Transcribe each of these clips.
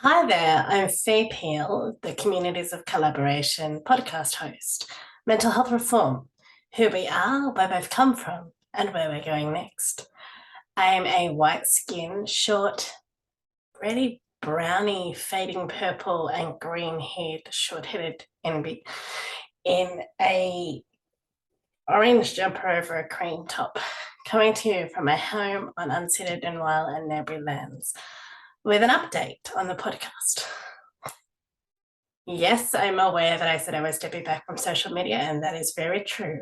Hi there, I'm Faye Peel, the Communities of Collaboration podcast host, Mental Health Reform, who we are, where we've come from, and where we're going next. I am a white-skinned, short, reddy brownie, fading purple and green-haired, short-headed enby in a orange jumper over a cream top, coming to you from my home on unceded Ngunnawal and Ngambri lands with an update on the podcast. Yes, I'm aware that I said I was stepping back from social media, and that is very true.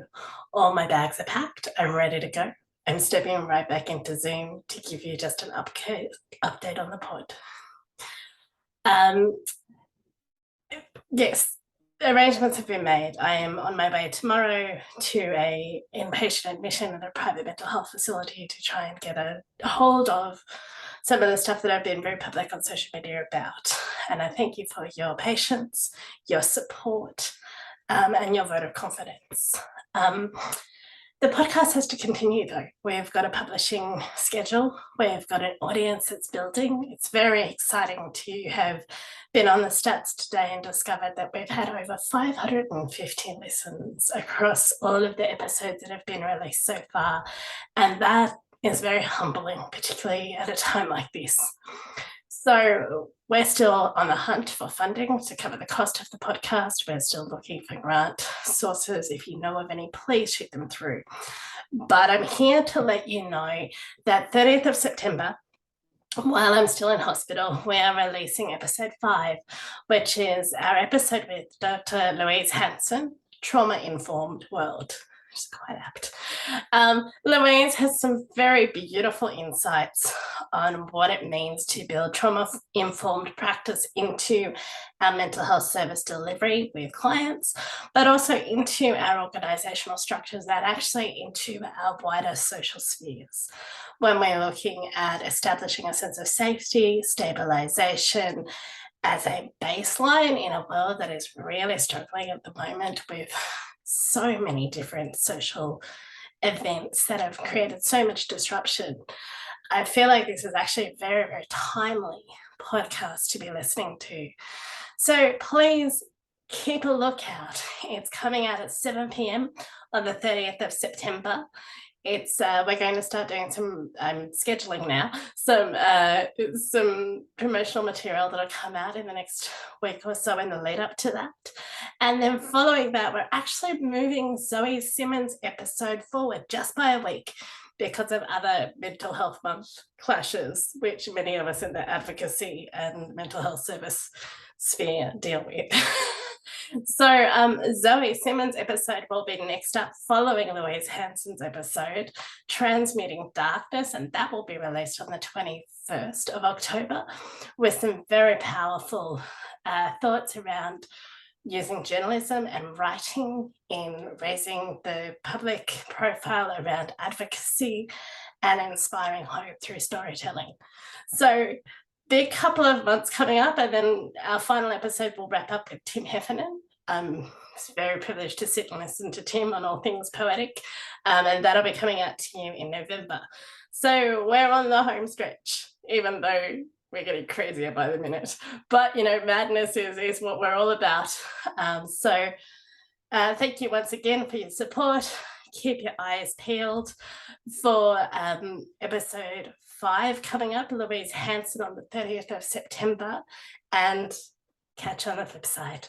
All my bags are packed. I'm ready to go. I'm stepping right back into Zoom to give you just an update on the pod. Yes, arrangements have been made. I am on my way tomorrow to a inpatient admission at a private mental health facility to try and get a hold of some of the stuff that I've been very public on social media about. And I thank you for your patience, your support, and your vote of confidence. The podcast has to continue though. We've got a publishing schedule. We've got an audience that's building. It's very exciting to have been on the stats today and discovered that we've had over 550 listens across all of the episodes that have been released so far. And that is very humbling, particularly at a time like this. So we're still on the hunt for funding to cover the cost of the podcast. We're still looking for grant sources. If you know of any, please shoot them through. But I'm here to let you know that 30th of September, while I'm still in hospital, we are releasing episode 5, which is our episode with Dr. Louise Hansen, Trauma-Informed World. Which is quite apt. Louise has some very beautiful insights on what it means to build trauma-informed practice into our mental health service delivery with clients, but also into our organisational structures and actually into our wider social spheres. When we're looking at establishing a sense of safety, stabilisation, as a baseline in a world that is really struggling at the moment with so many different social events that have created so much disruption. I feel like this is actually a very, very timely podcast to be listening to. So please keep a lookout. It's coming out at 7 p.m. on the 30th of September. We're going to start doing some scheduling now, some promotional material that'll come out in the next week or so in the lead up to that. And then following that, we're actually moving Zoe Simmons' episode forward just by a week because of other mental health month clashes, which many of us in the advocacy and mental health service sphere deal with. So Zoe Simmons' episode will be next up following Louise Hansen's episode, Transmuting Darkness, and that will be released on the 21st of October with some very powerful thoughts around using journalism and writing in raising the public profile around advocacy and inspiring hope through storytelling. So big couple of months coming up, and then our final episode will wrap up with Tim Heffernan. I'm very privileged to sit and listen to Tim on all things poetic, and that'll be coming out to you in November. So we're on the home stretch, even though we're getting crazier by the minute. But, madness is what we're all about. So thank you once again for your support. Keep your eyes peeled for episode 5 coming up, Louise Hansen on the 30th of September, and catch you on the flip side.